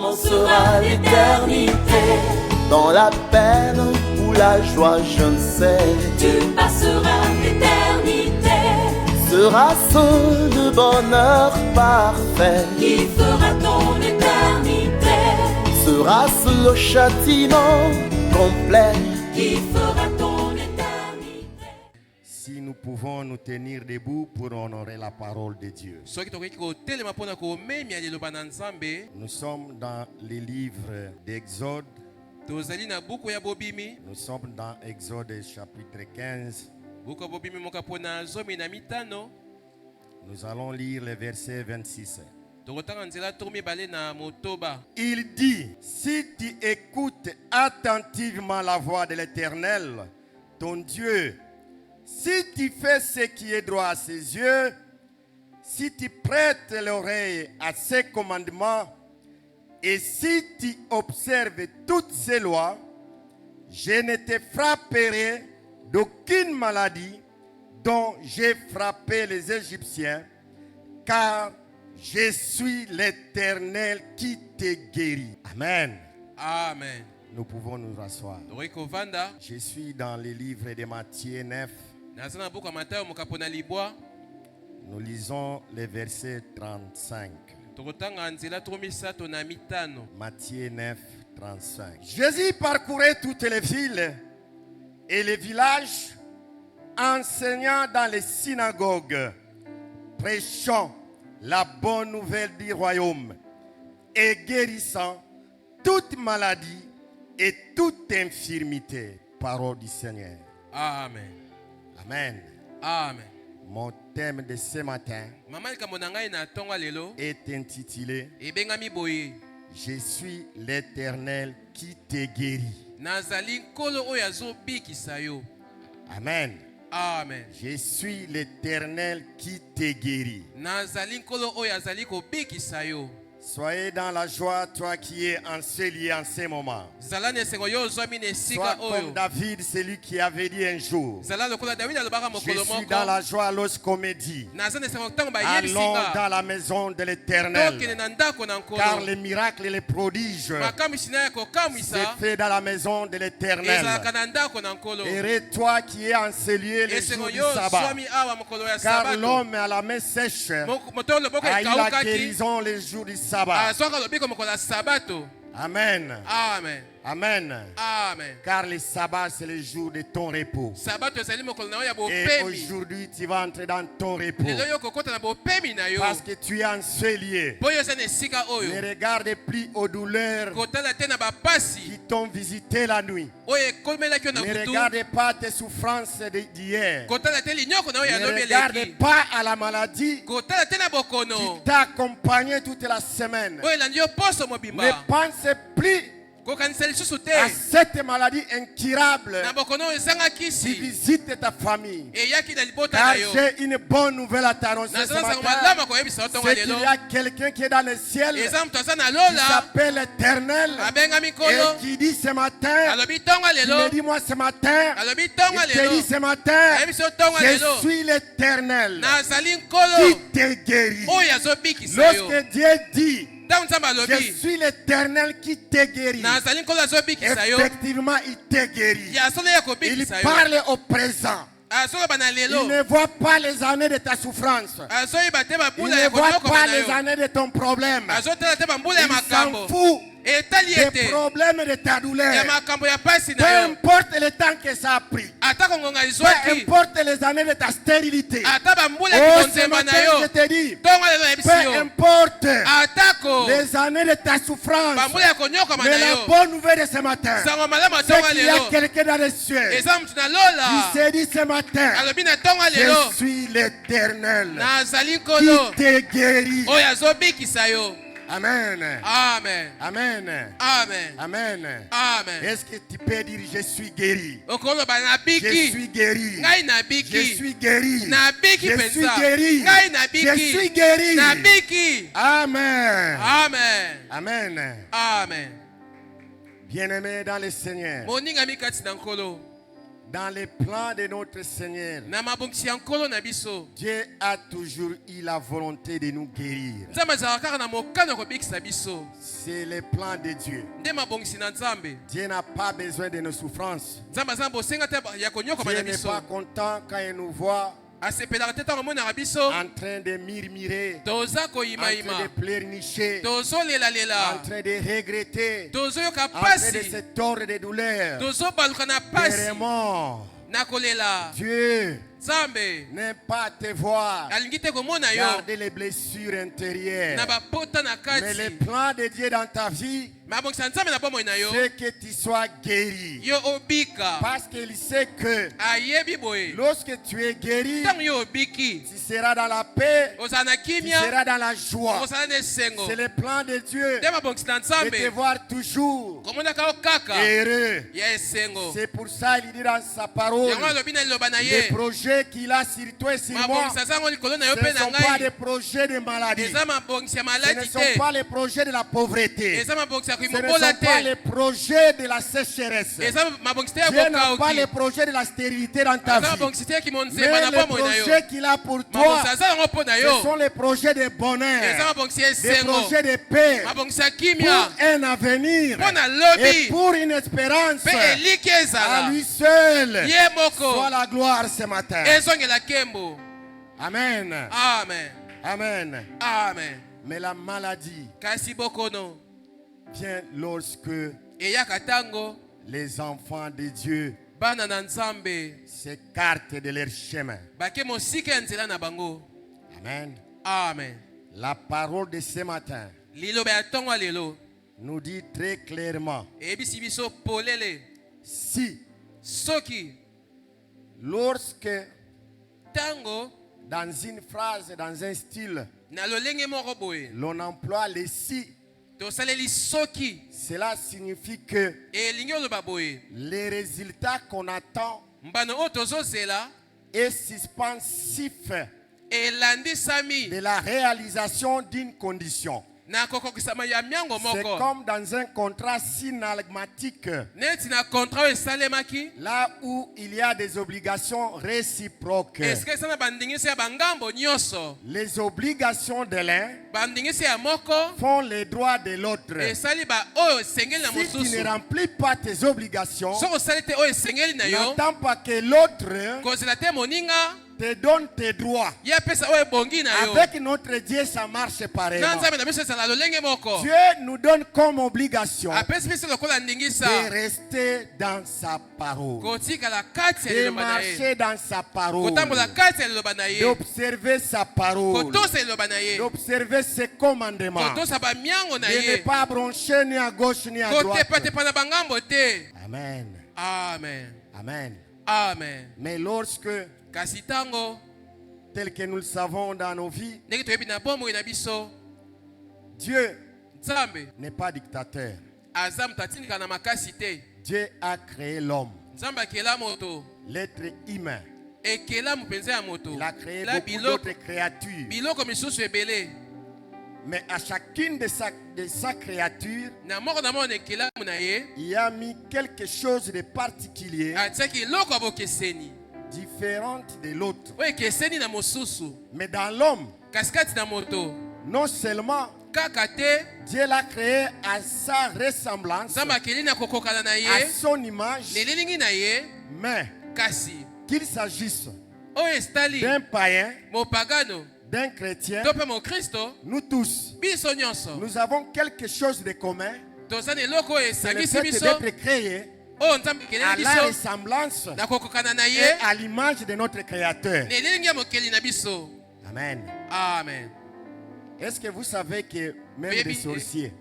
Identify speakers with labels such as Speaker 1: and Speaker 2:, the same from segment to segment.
Speaker 1: commencera l'éternité. Dans la peine ou la joie, je ne sais.
Speaker 2: Tu passeras l'éternité.
Speaker 1: Sera ce le bonheur parfait?
Speaker 2: Qui fera ton éternité?
Speaker 1: Sera-ce le châtiment complet?
Speaker 2: Qui fera ton éternité?
Speaker 3: Si nous pouvons nous tenir debout pour honorer la parole de Dieu. Nous sommes dans les livres d'Exode. Nous sommes dans Exode chapitre 15. Nous allons lire le verset 26. Il dit, si tu écoutes attentivement la voix de l'Éternel, ton Dieu, si tu fais ce qui est droit à ses yeux, si tu prêtes l'oreille à ses commandements, et si tu observes toutes ses lois, je ne te frapperai d'aucune maladie dont j'ai frappé les Égyptiens, car je suis l'Éternel qui te guérit. Amen.
Speaker 4: Amen.
Speaker 3: Nous pouvons nous rasseoir. Je suis dans le livre de Matthieu 9. Nous lisons le verset 35. Matthieu 9, 35. Jésus parcourait toutes les villes et les villages, enseignant dans les synagogues, prêchant la bonne nouvelle du royaume et guérissant toute maladie et toute infirmité. Parole du Seigneur.
Speaker 4: Amen.
Speaker 3: Amen.
Speaker 4: Amen.
Speaker 3: Mon thème de ce matin est intitulé Je suis l'Éternel qui te guérit. Amen.
Speaker 4: Amen.
Speaker 3: Je suis l'Éternel qui te guérit. Soyez dans la joie, toi qui es enseignant en ce moment. Sois comme David, celui qui avait dit un jour, je suis dans la joie lorsqu'on me dit, allons dans la maison de l'Éternel, car les miracles et les prodiges c'est fait dans la maison de l'Éternel. Heureux toi qui es enseigné le jour du sabbat, car l'homme à la main sèche a eu la guérison le jour du sabbat. Amen.
Speaker 4: Amen.
Speaker 3: Amen.
Speaker 4: Amen.
Speaker 3: Car le sabbat c'est le jour de ton repos. Et aujourd'hui tu vas entrer dans ton repos. Parce que tu es en ce lieu. Ne regarde plus aux douleurs qui t'ont visité la nuit. Ne regarde pas tes souffrances d'hier. Ne regarde pas à la maladie qui t'a accompagné toute la semaine. Ne pense plus à cette maladie incurable qui visite ta famille. Car j'ai une bonne nouvelle à t'annoncer ce matin. C'est qu'il y a quelqu'un qui est dans le ciel, qui s'appelle l'Éternel, et qui dit ce matin, qui me dit moi ce matin, il te dit ce matin, je suis l'Éternel qui te guérit. Lorsque Dieu dit, je suis l'Éternel qui te guérit, effectivement il te guérit. Il parle au présent. Il ne voit pas les années de ta souffrance. Il ne voit pas les années de ton problème. Il s'en fout des problèmes de ta douleur. Peu importe le temps que ça a pris. Peu importe les années de ta stérilité. Oh, ce matin je te dis, peu importe les années de ta souffrance, mais la bonne nouvelle de ce matin, c'est qu'il y a quelqu'un dans les cieux qui s'est dit ce matin, je suis l'Éternel qui te guérit. Amen.
Speaker 4: Amen.
Speaker 3: Amen.
Speaker 4: Amen.
Speaker 3: Amen.
Speaker 4: Amen.
Speaker 3: Est-ce que tu peux dire je suis guéri?
Speaker 4: Je
Speaker 3: Je suis guéri. Je suis guéri. Je suis guéri. Je suis guéri. Amen.
Speaker 4: Amen.
Speaker 3: Amen.
Speaker 4: Amen.
Speaker 3: Bien-aimé dans le Seigneur, Dans les plans de notre Seigneur, Dieu a toujours eu la volonté de nous guérir. C'est le plan de Dieu. Dieu n'a pas besoin de nos souffrances. Dieu n'est pas content quand il nous voit en train de murmurer, en train de pleurnicher, en train de regretter, en train de se tordre de douleur, de remords. Dieu n'aime pas te voir garder les blessures intérieures. Mais le plan de Dieu dans ta vie, c'est que tu sois guéri. Parce qu'il sait que lorsque tu es guéri, tu seras dans la paix, tu seras dans la joie. C'est le plan de Dieu de te voir toujours heureux. C'est pour ça qu'il dit dans sa parole, les projets qu'il a sur toi et sur moi, ce ne sont pas des projets de maladie. Ce ne sont pas les projets de la pauvreté. Ce ne sont pas les projets de la sécheresse. Dieu n'a pas les projets de la stérilité dans ta vie. Mais les projets qu'il a pour toi, ce sont les projets de bonheur, des projets de paix, pour un avenir et pour une espérance. À lui seul soit la gloire ce matin. Amen.
Speaker 4: Amen.
Speaker 3: Amen.
Speaker 4: Amen.
Speaker 3: Mais la maladie vient lorsque les enfants de Dieu s'écartent de leur chemin. Amen.
Speaker 4: Amen.
Speaker 3: La parole de ce matin nous dit très clairement, si lorsque dans une phrase, dans un style, l'on emploie les si, cela signifie que les résultats qu'on attend est suspensif de la réalisation d'une condition. C'est comme dans un contrat synalgmatique, là où il y a des obligations réciproques. Les obligations de l'un font les droits de l'autre. Si tu ne remplis pas tes obligations, n'attends pas que l'autre te donne tes droits. Avec notre Dieu, ça marche pareillement. Dieu nous donne comme obligation de rester dans sa parole, de marcher dans sa parole, d'observer sa parole, d'observer ses commandements, de ne pas brancher ni à gauche ni à droite. Amen.
Speaker 4: Amen.
Speaker 3: Amen.
Speaker 4: Amen.
Speaker 3: Mais lorsque, tel que nous le savons dans nos vies, Dieu n'est pas dictateur. Dieu a créé l'homme, l'être humain. Il a créé beaucoup d'autres créatures. Mais à chacune de sa créature, il a mis quelque chose de particulier, différente de l'autre. Mais dans l'homme, non seulement Dieu l'a créé à sa ressemblance, à son image, mais qu'il s'agisse d'un païen, d'un chrétien, nous tous, nous avons quelque chose de commun. C'est le fait d'être créé à la ressemblance et à l'image de notre Créateur. Amen.
Speaker 4: Amen.
Speaker 3: Est-ce que vous savez que même les sorciers,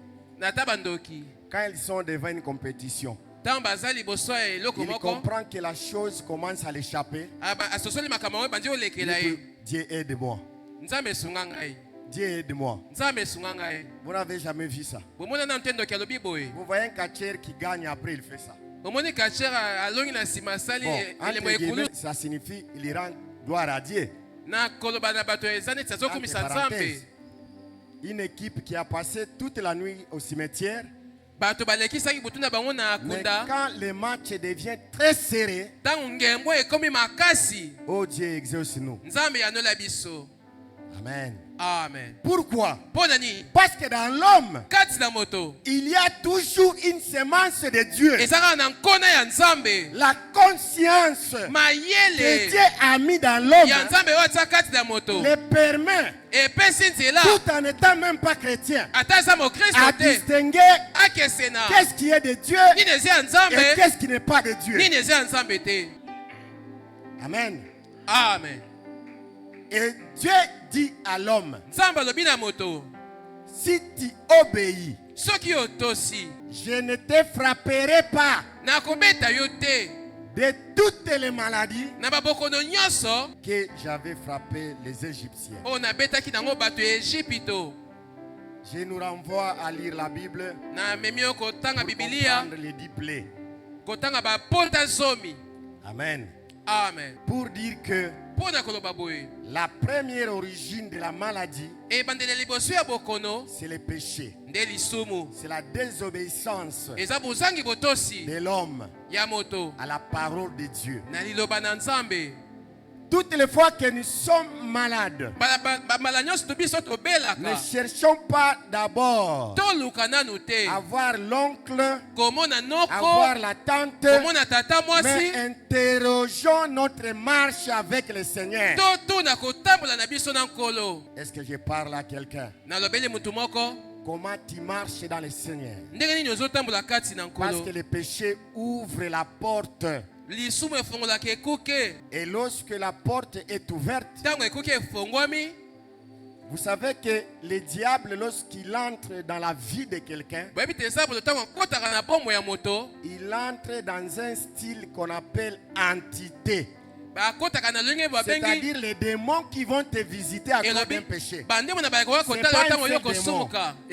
Speaker 3: quand ils sont devant une compétition, ils comprennent que la chose commence à l'échapper. Dieu aide-moi. Dieu aide-moi. Vous n'avez jamais vu ça. Vous voyez un catcheur qui gagne, après il fait ça. Bon, entre guillemets, ça signifie il rend gloire à Dieu. Une équipe qui a passé toute la nuit au cimetière Mais quand le match devient très serré, oh Dieu exauce-nous. Amen.
Speaker 4: Amen.
Speaker 3: Pourquoi? Parce que dans l'homme, il y a toujours une semence de Dieu. La conscience que Dieu a mis dans l'homme le permet, tout en n'étant même pas chrétien, à distinguer qu'est-ce qui est de Dieu et qu'est-ce qui n'est pas de Dieu. Amen.
Speaker 4: Amen.
Speaker 3: Et Dieu dit à l'homme, si tu obéis, je ne te frapperai pas de toutes les maladies que j'avais frappé les Égyptiens. Je nous renvoie à lire la Bible pour comprendre les 10 plaies. Amen.
Speaker 4: Amen.
Speaker 3: Pour dire que la première origine de la maladie, c'est le péché. C'est la désobéissance de l'homme à la parole de Dieu. Toutes les fois que nous sommes malades, ne cherchons pas d'abord à voir l'oncle, à voir la tante, mais interrogeons notre marche avec le Seigneur. Est-ce que je parle à quelqu'un? Comment tu marches dans le Seigneur? Parce que le péché ouvre la porte. Et lorsque la porte est ouverte, vous savez que le diable, lorsqu'il entre dans la vie de quelqu'un, il entre dans un style qu'on appelle entité. C'est-à-dire les démons qui vont te visiter à cause d'un péché. Ce n'est pas un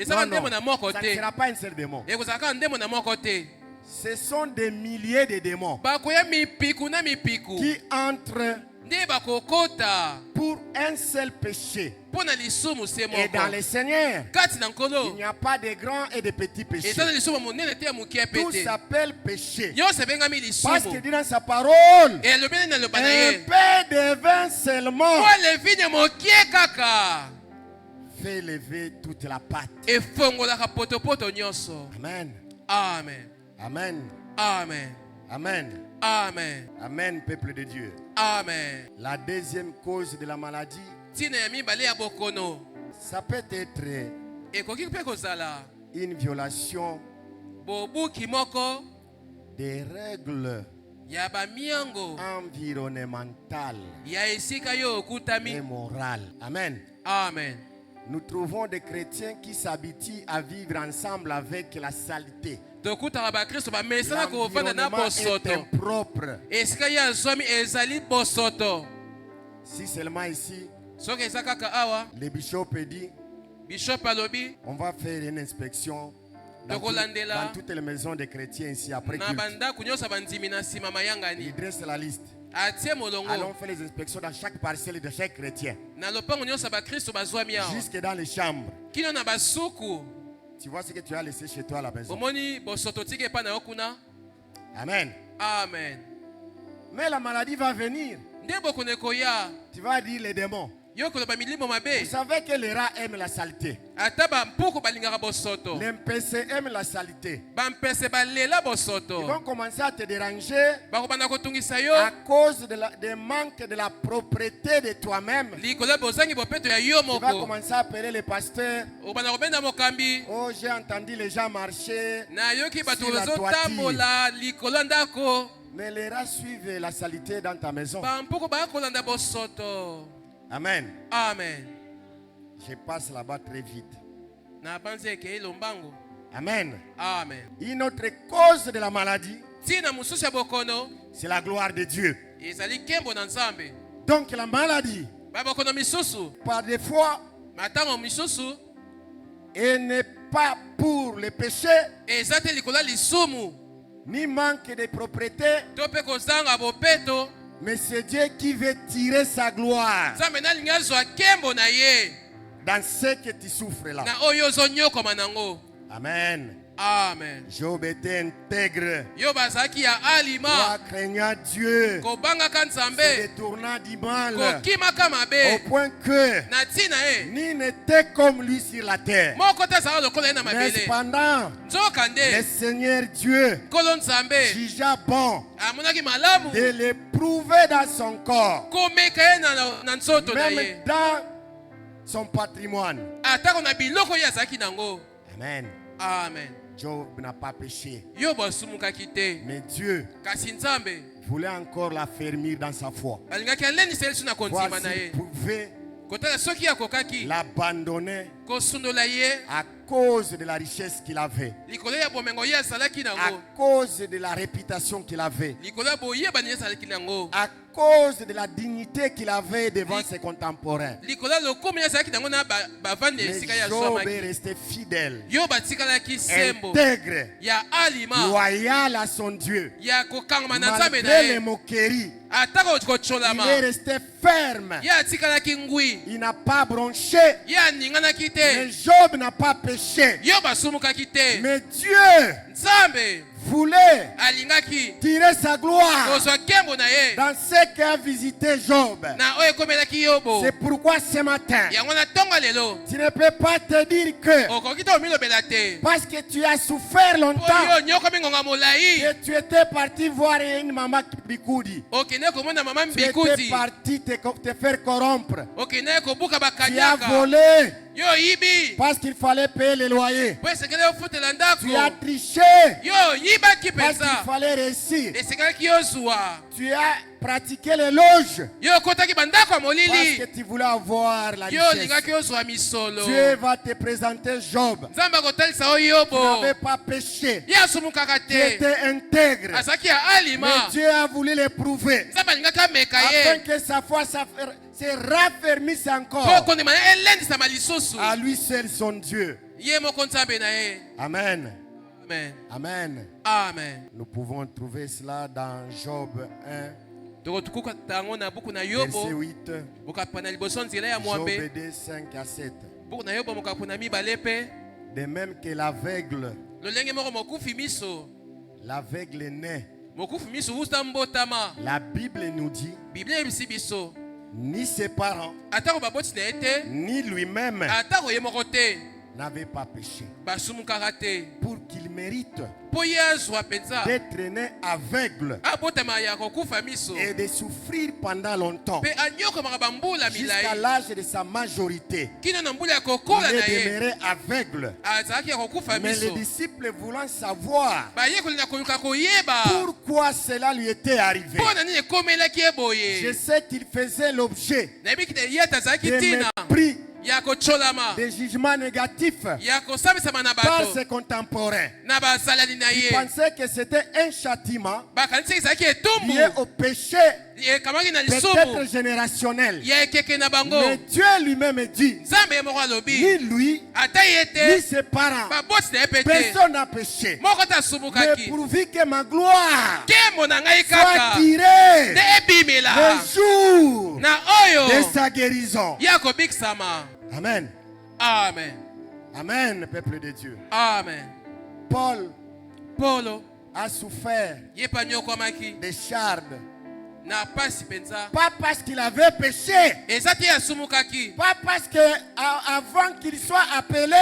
Speaker 3: seul démon. Non, ça ne sera pas un seul démon. Ce sont des milliers de démons qui entrent pour un seul péché. Et dans le Seigneur, il n'y a pas de grands et de petits péchés. Tout s'appelle péché. Parce qu'il dit dans sa parole, un peu de vin seulement fait lever toute la pâte. Amen.
Speaker 4: Amen.
Speaker 3: Amen.
Speaker 4: Amen.
Speaker 3: Amen.
Speaker 4: Amen.
Speaker 3: Amen, peuple de Dieu.
Speaker 4: Amen.
Speaker 3: La deuxième cause de la maladie, ça peut être une violation des règles environnementales et morales. Amen.
Speaker 4: Amen.
Speaker 3: Nous trouvons des chrétiens qui s'habituent à vivre ensemble avec la saleté. L'environnement est impropre. Si seulement ici, le bishop dit, on va faire une inspection dans toutes les maisons des chrétiens ici après culte. Il dresse la liste. Allons faire les inspections dans chaque parcelle de chaque chrétien. Jusque dans les chambres. Tu vois ce que tu as laissé chez toi à la maison. Amen.
Speaker 4: Amen.
Speaker 3: Mais la maladie va venir. Tu vas dire les démons. Vous savez que les rats aiment la saleté. Les MPC aiment la saleté. Ils vont commencer à te déranger à cause de manque de la propreté de toi-même. Tu vas commencer à appeler les pasteurs. Oh, j'ai entendu les gens marcher sur la toiture. Mais les rats suivent la saleté dans ta maison. Amen.
Speaker 4: Amen.
Speaker 3: Je passe là-bas très vite. Amen.
Speaker 4: Amen.
Speaker 3: Une autre cause de la maladie, c'est la gloire de Dieu. Donc la maladie, par des fois, elle n'est pas pour le péché, ni manque de propriété, mais c'est Dieu qui veut tirer sa gloire dans ce que tu souffres là. Amen.
Speaker 4: Amen.
Speaker 3: Job était intègre.
Speaker 4: Yo bazaki ya alima.
Speaker 3: Toi craignant Dieu.
Speaker 4: Ko bangaka
Speaker 3: Se
Speaker 4: Nzambe.
Speaker 3: détournant du mal.
Speaker 4: Ko kimaka mabe.
Speaker 3: Au point que
Speaker 4: Na tina e.
Speaker 3: ni n'était comme lui sur la terre.
Speaker 4: Moko ta sa lokola na
Speaker 3: Mais
Speaker 4: mabele.
Speaker 3: cependant,
Speaker 4: Nzokande.
Speaker 3: le Seigneur Dieu
Speaker 4: Kolo Nzambe.
Speaker 3: jugea bon
Speaker 4: Amonaki malamu.
Speaker 3: de l'éprouver dans son corps,
Speaker 4: Ko meka e na nzoto na ye.
Speaker 3: même dans son patrimoine.
Speaker 4: Atako na biloko ya zaki nango.
Speaker 3: Amen.
Speaker 4: Amen.
Speaker 3: Job n'a pas péché.
Speaker 4: Yo basumukaki te.
Speaker 3: Mais Dieu
Speaker 4: Kasi Nzambe
Speaker 3: voulait encore l'affermir dans sa foi.
Speaker 4: alingaki alendisa ye lisu na
Speaker 3: Voir
Speaker 4: kondima na
Speaker 3: s'il
Speaker 4: ye.
Speaker 3: pouvait
Speaker 4: Kotala soki akokaki
Speaker 3: l'abandonner
Speaker 4: kosundola ye
Speaker 3: à cause de la richesse qu'il avait,
Speaker 4: likolo ya bomengo ye asalaki
Speaker 3: à
Speaker 4: nango,
Speaker 3: cause de la réputation qu'il avait,
Speaker 4: likolo ya boyebani ye asalaki nango,
Speaker 3: à cause de la dignité qu'il avait devant ses contemporains.
Speaker 4: likolo ya lokumu ye asalaki nango na bavandi
Speaker 3: Mais
Speaker 4: esika ya
Speaker 3: Job est
Speaker 4: zwamaki.
Speaker 3: resté fidèle,
Speaker 4: Yo batikalaki sembo
Speaker 3: intègre,
Speaker 4: ya alima
Speaker 3: loyal à son Dieu.
Speaker 4: ya kokangama na Nzambe na
Speaker 3: Malgré les
Speaker 4: ye,
Speaker 3: moqueries,
Speaker 4: atako
Speaker 3: il
Speaker 4: kocholama
Speaker 3: est resté ferme.
Speaker 4: ye atikalaki ngwi,
Speaker 3: Il n'a pas bronché.
Speaker 4: ye aninganaki
Speaker 3: Mais
Speaker 4: te,
Speaker 3: Job n'a pas péché.
Speaker 4: yo basumukaki te.
Speaker 3: Mais Dieu
Speaker 4: Nzambe
Speaker 3: voulait
Speaker 4: alingaki
Speaker 3: tirer sa gloire
Speaker 4: kozwa nkembo na ye
Speaker 3: dans ce qu'a visité Job.
Speaker 4: na oyo ekomelaki yobo.
Speaker 3: C'est pourquoi ce matin,
Speaker 4: Yango na tonga lelo
Speaker 3: tu ne peux pas te dire que
Speaker 4: okoki te omilobela te
Speaker 3: parce que tu as souffert
Speaker 4: po
Speaker 3: longtemps,
Speaker 4: yo nyokomi ngonga molai
Speaker 3: que tu étais parti voir une maman Bikoudi.
Speaker 4: okende komona mama
Speaker 3: Tu étais
Speaker 4: mbikuti,
Speaker 3: parti te faire corrompre.
Speaker 4: okende kobuka
Speaker 3: Tu as
Speaker 4: bakanyaka,
Speaker 3: volé
Speaker 4: yo yibi
Speaker 3: parce qu'il fallait payer les loyers.
Speaker 4: po esengeli ofutela
Speaker 3: Tu as
Speaker 4: ndako,
Speaker 3: triché
Speaker 4: yo yibaki
Speaker 3: parce qu'il
Speaker 4: mpenza,
Speaker 3: fallait réussir.
Speaker 4: esengelaki yozwa,
Speaker 3: Tu as pratiqué l'éloge
Speaker 4: yo okotaki bandako ya
Speaker 3: parce que
Speaker 4: molili,
Speaker 3: tu voulais avoir la
Speaker 4: yo
Speaker 3: richesse.
Speaker 4: olingaki ozwa misolo.
Speaker 3: Dieu va te présenter Job.
Speaker 4: Nzambe akotalisa oyo
Speaker 3: Tu
Speaker 4: yobo,
Speaker 3: n'avais pas péché.
Speaker 4: ye asumukaka
Speaker 3: Tu
Speaker 4: te,
Speaker 3: étais intègre.
Speaker 4: azalaki ya
Speaker 3: Mais
Speaker 4: alima,
Speaker 3: Dieu a voulu l'éprouver
Speaker 4: Nzambe alingaki ameka
Speaker 3: afin
Speaker 4: ye
Speaker 3: que sa foi se raffermisse
Speaker 4: po
Speaker 3: encore.
Speaker 4: kondima na elendisama lisusu.
Speaker 3: À lui seul son Dieu.
Speaker 4: Ye moko Nzambe na ye.
Speaker 3: Amen.
Speaker 4: Amen.
Speaker 3: Amen.
Speaker 4: Amen.
Speaker 3: Nous pouvons trouver cela dans Job 1,
Speaker 4: Tokotukuka tango na buku na
Speaker 3: verset
Speaker 4: Yobo,
Speaker 3: 8.
Speaker 4: bokapana liboso nzela ya
Speaker 3: Job
Speaker 4: mwambe.
Speaker 3: 2, 5 à 7.
Speaker 4: Buku na Yobo mokapuna mibale pe,
Speaker 3: De même que l'aveugle,
Speaker 4: lolenge moko mokufi miso,
Speaker 3: l'aveugle naît.
Speaker 4: mokufi miso usta mbotama.
Speaker 3: La Bible nous dit,
Speaker 4: Biblia ebisi biso,
Speaker 3: ni ses parents,
Speaker 4: atako baboti na ye te,
Speaker 3: ni lui-même
Speaker 4: atako ye moko te,
Speaker 3: n'avaient pas péché.
Speaker 4: basumukaka te,
Speaker 3: Pour qu'il mérite
Speaker 4: po ye azwa mpenza
Speaker 3: d'être né aveugle
Speaker 4: abotama ya kokufa miso,
Speaker 3: et de souffrir pendant longtemps,
Speaker 4: pe anyokomaka bambula
Speaker 3: jusqu'à
Speaker 4: milai
Speaker 3: l'âge de sa majorité.
Speaker 4: kino na mbula ya
Speaker 3: Il
Speaker 4: kokola na
Speaker 3: est
Speaker 4: ye,
Speaker 3: demeuré aveugle.
Speaker 4: azalaki ya kokufa
Speaker 3: Mais les
Speaker 4: miso.
Speaker 3: disciples voulant savoir
Speaker 4: Bayekoli na koluka koyeba
Speaker 3: pourquoi cela lui était arrivé.
Speaker 4: mpo na nini ekomelaki ye
Speaker 3: Je
Speaker 4: boye,
Speaker 3: sais qu'il faisait l'objet
Speaker 4: nayebi kite ye ata azalaki
Speaker 3: de
Speaker 4: ntina
Speaker 3: mépris,
Speaker 4: ya kocholama,
Speaker 3: de jugements négatifs
Speaker 4: ya kosambisama na
Speaker 3: par
Speaker 4: bato
Speaker 3: ses contemporains.
Speaker 4: na bazalani na
Speaker 3: Il
Speaker 4: ye.
Speaker 3: pensait que c'était un châtiment
Speaker 4: Bakanisi ezalaki etumbu
Speaker 3: lié au péché,
Speaker 4: ekamaki na
Speaker 3: peut-être
Speaker 4: lisumu
Speaker 3: générationnel.
Speaker 4: ya ekeke na bango.
Speaker 3: Mais Dieu lui-même dit,
Speaker 4: Nzambe ye moko alobi
Speaker 3: ni lui,
Speaker 4: ata ye
Speaker 3: ni
Speaker 4: te,
Speaker 3: ses parents,
Speaker 4: baboti na ye pe te,
Speaker 3: personne n'a péché.
Speaker 4: moko te
Speaker 3: Mais
Speaker 4: asumukaki,
Speaker 3: pourvu que ma gloire
Speaker 4: nkembo na ngai
Speaker 3: soit
Speaker 4: kaka
Speaker 3: tirée
Speaker 4: nde ebimela
Speaker 3: le jour
Speaker 4: na
Speaker 3: de
Speaker 4: oyo
Speaker 3: sa guérison.
Speaker 4: ya kobikisama.
Speaker 3: Amen.
Speaker 4: Amen.
Speaker 3: Amen, peuple de Dieu.
Speaker 4: Amen.
Speaker 3: Paul
Speaker 4: Polo
Speaker 3: a souffert
Speaker 4: ye pa nyokwamaki
Speaker 3: des chardes,
Speaker 4: na pasi mpenza,
Speaker 3: pas parce qu'il avait péché,
Speaker 4: eza te asumukaki,
Speaker 3: pas parce que avant qu'il soit appelé,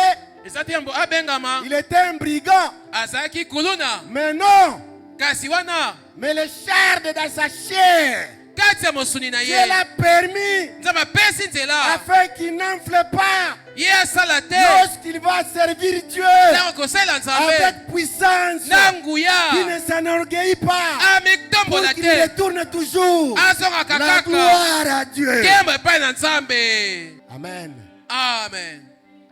Speaker 4: eza te yambo abengama
Speaker 3: il était un brigand.
Speaker 4: azalaki kuluna,
Speaker 3: Mais non,
Speaker 4: kasi wana
Speaker 3: mais les chardes dans sa chair,
Speaker 4: kati ya mosuni na
Speaker 3: Dieu
Speaker 4: ye
Speaker 3: l'a permis
Speaker 4: nzambe apesi nzela
Speaker 3: afin qu'il n'enfle pas
Speaker 4: ye asala te
Speaker 3: lorsqu'il va servir Dieu
Speaker 4: ntango kosala nzambe
Speaker 3: avec puissance,
Speaker 4: na
Speaker 3: qu'il
Speaker 4: nguya,
Speaker 3: ne s'enorgueillit pas, pour
Speaker 4: amiktombola
Speaker 3: qu'il
Speaker 4: te,
Speaker 3: retourne toujours
Speaker 4: azongaka
Speaker 3: la
Speaker 4: kaka
Speaker 3: gloire à Dieu.
Speaker 4: nkembo epai na nzambe.
Speaker 3: Amen.
Speaker 4: Amen.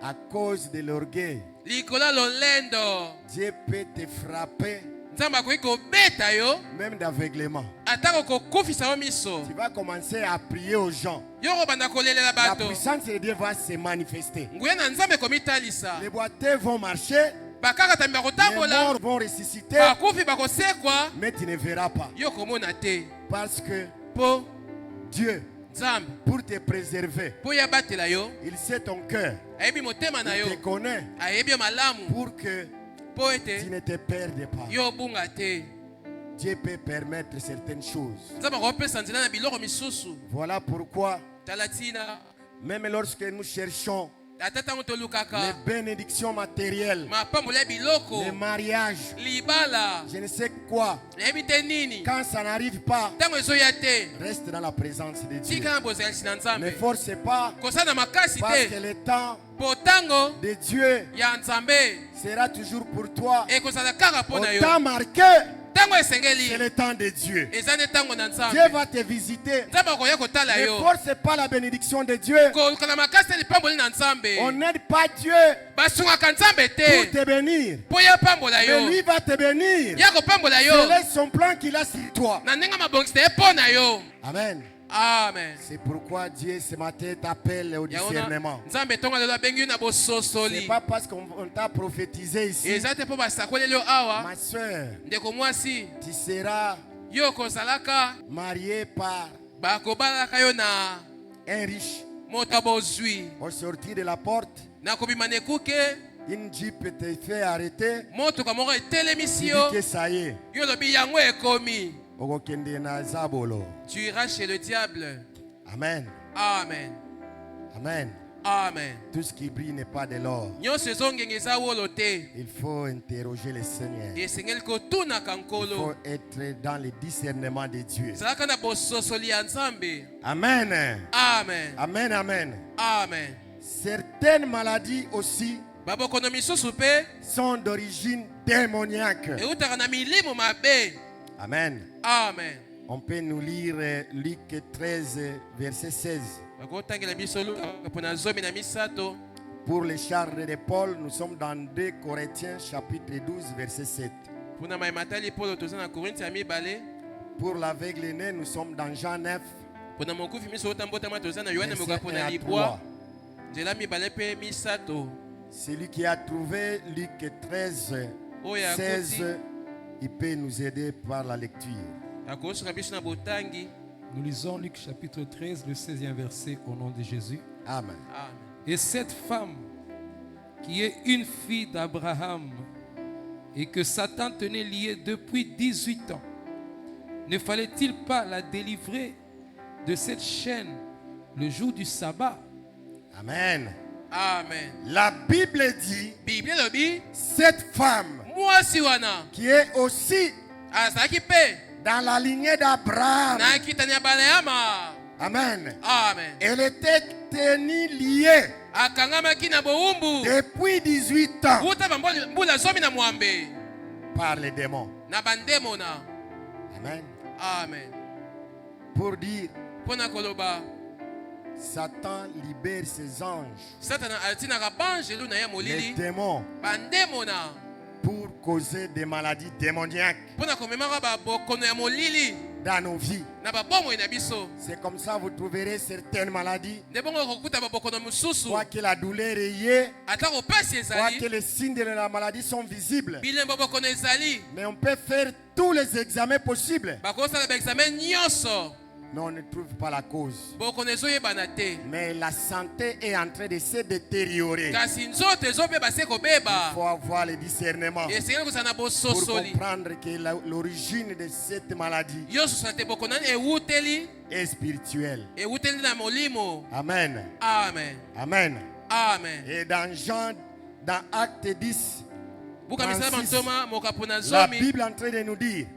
Speaker 3: À cause de l'orgueil,
Speaker 4: likolo ya lolendo
Speaker 3: Dieu peut te frapper
Speaker 4: nzambe akoki kobeta yo
Speaker 3: même d'aveuglement.
Speaker 4: atako kokufisa yo miso,
Speaker 3: Tu vas commencer à prier aux gens.
Speaker 4: yo kobanda kolelela
Speaker 3: La
Speaker 4: bato,
Speaker 3: puissance de Dieu va se manifester.
Speaker 4: nguya na nzambe ekomitalisa,
Speaker 3: Les boiteux vont marcher,
Speaker 4: bakakatami
Speaker 3: les
Speaker 4: bakotambola,
Speaker 3: morts vont ressusciter,
Speaker 4: bakufi bakosekwa,
Speaker 3: mais tu ne verras pas.
Speaker 4: yo komona te,
Speaker 3: Parce que
Speaker 4: po
Speaker 3: Dieu pour te préserver. Il sait ton cœur. Il te connaît pour que tu ne te perdes pas. Dieu peut permettre certaines choses. Voilà pourquoi, même lorsque nous cherchons les bénédictions matérielles, les mariages, je ne sais quoi, quand ça n'arrive pas, reste dans la présence de Dieu. Ne force pas, parce que le temps de Dieu sera toujours pour toi. Au temps marqué, c'est le temps de Dieu. Dieu va te visiter. Ne force pas la bénédiction de Dieu. On n'aide pas Dieu pour te bénir. Mais lui va te bénir. C'est son plan qu'il a sur toi. Amen.
Speaker 4: Amen.
Speaker 3: C'est pourquoi Dieu ce matin t'appelle au discernement. Ce n'est pas parce qu'on t'a prophétisé ici. Ma soeur, tu seras mariée par un riche. Au sortir de la porte, une jeep te fait arrêter. Tu dis que ça y est.
Speaker 4: Tu iras chez le diable.
Speaker 3: Amen.
Speaker 4: Amen.
Speaker 3: Amen.
Speaker 4: Amen.
Speaker 3: Tout ce qui brille n'est pas de l'or. Il faut interroger le Seigneur. Il faut être dans le discernement de Dieu. Amen.
Speaker 4: Amen.
Speaker 3: Amen. Amen.
Speaker 4: Amen.
Speaker 3: Certaines maladies aussi sont d'origine démoniaque. Amen.
Speaker 4: Amen.
Speaker 3: On peut nous lire Luc 13, verset 16. Pour les charles de Paul, nous sommes dans 2 Corinthiens chapitre 12, verset 7. Pour l'aveugle-né, nous sommes dans Jean 9, verset 3. Celui qui a trouvé Luc 13, 16, il peut nous aider par la lecture.
Speaker 5: Nous lisons Luc chapitre 13, le 16e verset au nom de Jésus.
Speaker 3: Amen.
Speaker 5: Et cette femme, qui est une fille d'Abraham et que Satan tenait liée depuis 18 ans, ne fallait-il pas la délivrer de cette chaîne le jour du sabbat?
Speaker 3: Amen.
Speaker 4: Amen.
Speaker 3: La Bible dit, cette femme qui est aussi dans la lignée d'Abraham. Amen.
Speaker 4: Amen.
Speaker 3: Elle était tenue liée depuis 18 ans par les démons. Amen.
Speaker 4: Amen.
Speaker 3: Pour dire, Satan libère ses anges, les démons, pour causer des maladies démoniaques dans nos vies. C'est comme ça que vous trouverez certaines maladies. Soit que la douleur est liée, soit que les signes de la maladie sont visibles. Mais on peut faire tous les examens possibles. Mais on ne trouve pas la cause. Mais la santé est en train de se détériorer. Il faut avoir le discernement pour comprendre que l'origine de cette maladie est spirituelle. Amen.
Speaker 4: Amen.
Speaker 3: Amen.
Speaker 4: Amen.
Speaker 3: Et dans Acte 10,
Speaker 4: la
Speaker 3: Bible est en train de nous dire,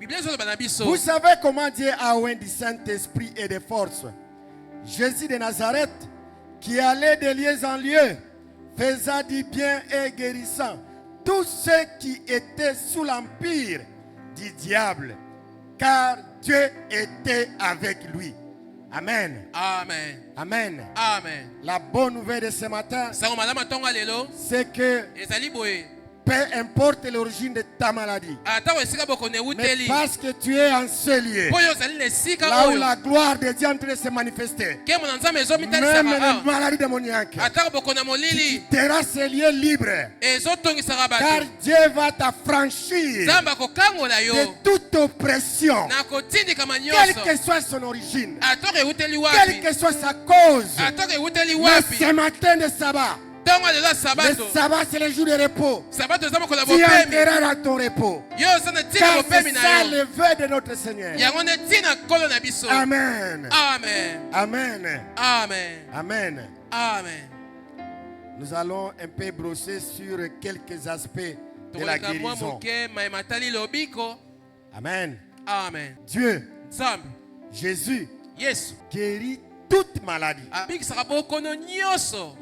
Speaker 3: vous savez comment Dieu a oint du Saint-Esprit et de force Jésus de Nazareth, qui allait de lieu en lieu, faisant du bien et guérissant tous ceux qui étaient sous l'empire du diable, car Dieu était avec lui. Amen.
Speaker 4: Amen.
Speaker 3: Amen.
Speaker 4: Amen.
Speaker 3: La bonne nouvelle de ce matin, c'est que peu importe l'origine de ta maladie. Mais parce que tu es en ce lieu, là où la gloire de Dieu est en train de se manifester, même les maladies démoniaques, tu quitteras ce lieu libre. Car Dieu va t'affranchir de toute oppression, quelle que soit son origine, quelle que soit sa cause. Mais ce matin de sabbat, le sabbat c'est le jour de repos. Tu entreras dans ton repos. Car c'est ça le vœu de notre Seigneur. Amen.
Speaker 4: Amen.
Speaker 3: Amen.
Speaker 4: Amen.
Speaker 3: Amen.
Speaker 4: Amen.
Speaker 3: Nous allons un peu brosser sur quelques aspects de la guérison. Amen.
Speaker 4: Amen.
Speaker 3: Dieu, Jésus, guérit toute maladie.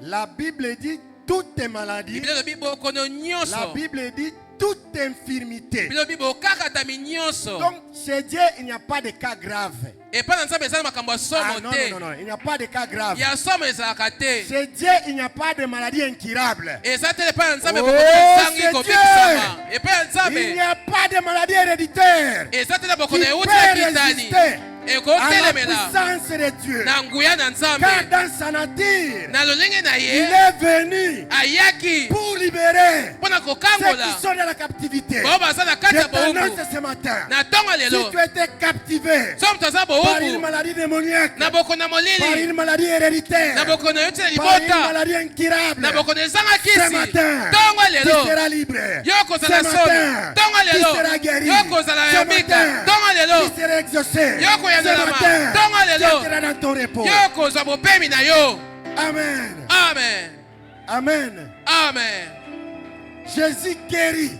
Speaker 3: La Bible dit toute maladie. La Bible dit toute infirmité. Donc chez Dieu il n'y a pas de cas grave. Ah, non, il n'y a pas de cas grave. Chez Dieu il n'y a pas de maladie incurable. Oh, chez Dieu, il n'y a pas de maladie héréditaire qui peut résister à la puissance de Dieu. Car dans sa nature, il est venu pour libérer ceux qui sont dans la captivité. Je t'annonce ce matin, si tu étais captivé par une maladie démoniaque, par une maladie héréditaire, par une maladie incurable, ce matin, tu seras libre. Ce matin, tu seras guéri. Ce matin, tu seras exaucé. Ce matin, tu seras dans ton repos. Amen.
Speaker 4: Amen.
Speaker 3: Amen.
Speaker 4: Amen.
Speaker 3: Jésus guérit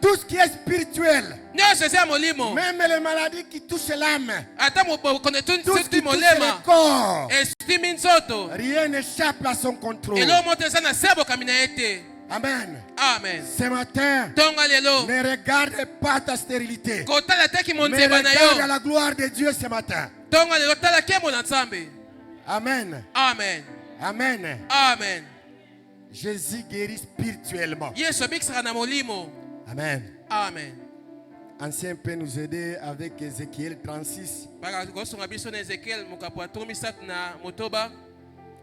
Speaker 3: tout ce qui est spirituel. Même les maladies qui touchent l'âme, tout ce qui touche le corps, rien n'échappe à son contrôle. Amen.
Speaker 4: Amen.
Speaker 3: Ce matin, ne regarde pas ta stérilité, mais regarde la gloire de Dieu ce matin. Amen.
Speaker 4: Amen.
Speaker 3: Amen.
Speaker 4: Amen.
Speaker 3: Jésus guérit spirituellement. Amen.
Speaker 4: Amen.
Speaker 3: Ancien peut nous aider avec Ézéchiel 36,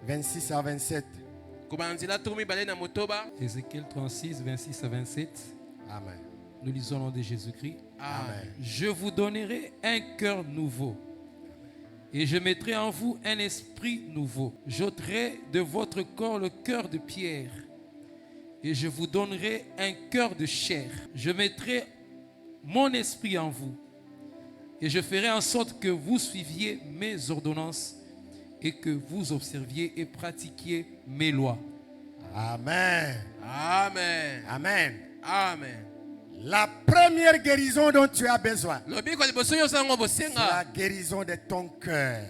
Speaker 3: 26 à 27.
Speaker 5: Ézéchiel 36, 26 à 27.
Speaker 3: Amen.
Speaker 5: Nous lisons au nom de Jésus-Christ.
Speaker 3: Amen.
Speaker 5: Je vous donnerai un cœur nouveau. Et je mettrai en vous un esprit nouveau. J'ôterai de votre corps le cœur de pierre. Et je vous donnerai un cœur de chair. Je mettrai mon esprit en vous. Et je ferai en sorte que vous suiviez mes ordonnances et que vous observiez et pratiquiez mes lois.
Speaker 3: Amen.
Speaker 4: Amen.
Speaker 3: Amen.
Speaker 4: Amen.
Speaker 3: La première guérison dont tu as besoin, c'est la guérison de ton cœur.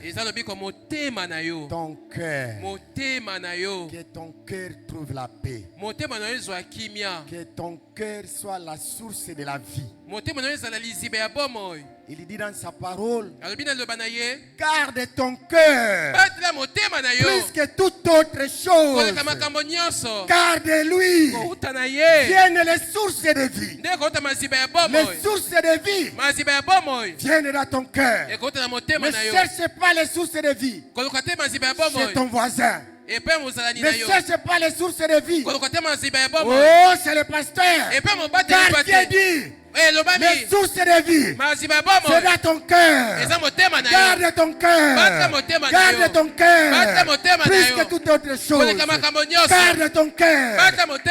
Speaker 3: Ton cœur. Que ton cœur trouve la paix. Que ton cœur soit la source de la vie. Il dit dans sa parole, garde ton cœur plus que toute autre chose. Garde-lui. Viennent les sources de vie. Les sources de vie viennent dans ton cœur. Ne cherche pas les sources de vie chez ton voisin. Ne cherche pas les sources de vie. Oh, c'est le pasteur. Car Dieu dit, les sources de vie, c'est dans ton cœur. Garde ton cœur. Garde ton cœur. Plus que toute autre chose. Garde ton cœur.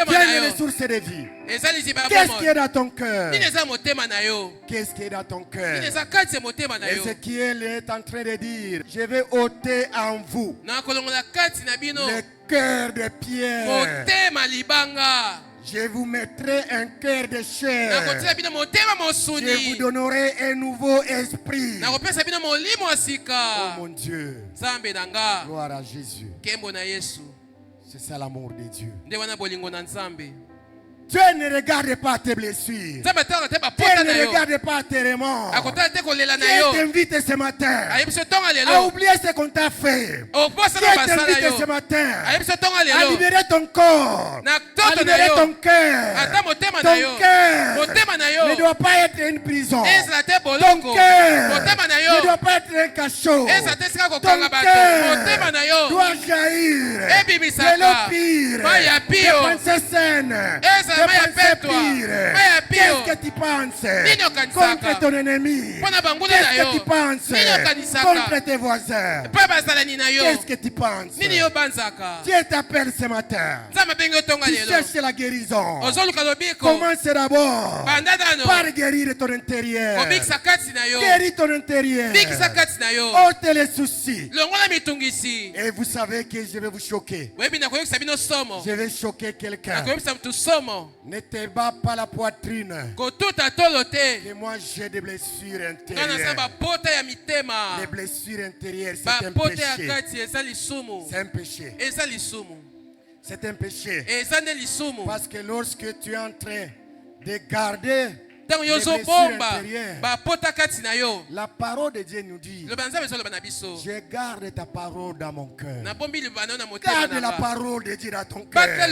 Speaker 3: Viennent les sources de vie. Qu'est-ce qui est dans ton cœur? Qu'est-ce qui est dans ton cœur? Ézéchiel est en train de dire, je vais ôter en vous le cœur de pierre. Je vous mettrai un cœur de chair. Je vous donnerai un nouveau esprit. Oh mon Dieu. Gloire à Jésus. C'est ça l'amour de Dieu. Dieu ne regarde pas tes blessures. Dieu ne regarde pas tes remords. Dieu t'invite ce matin à oublier ce qu'on t'a fait. Dieu t'invite ce matin à libérer ton corps, à libérer ton cœur. Ton cœur ne doit pas être une prison. Ton cœur ne doit pas être un cachot. Ton cœur doit jaillir de l'eau pire, des pensées saines. Qu'est-ce que tu penses contre ton ennemi? Qu'est-ce que tu penses contre tes voisins? Qu'est-ce que tu penses? Dieu t'appelle ce matin. Tu cherches la guérison. Commence d'abord par guérir ton intérieur. Guéris ton intérieur. Ôte les soucis. Et vous savez que je vais vous choquer. Je vais choquer quelqu'un. Ne te bats pas la poitrine. Et moi j'ai des blessures intérieures. Les blessures intérieures, c'est un péché. C'est un péché. C'est un péché. Parce que lorsque tu es en train de garder les blessures intérieures, la parole de Dieu nous dit: je garde ta parole dans mon cœur. Garde la parole de Dieu dans ton cœur.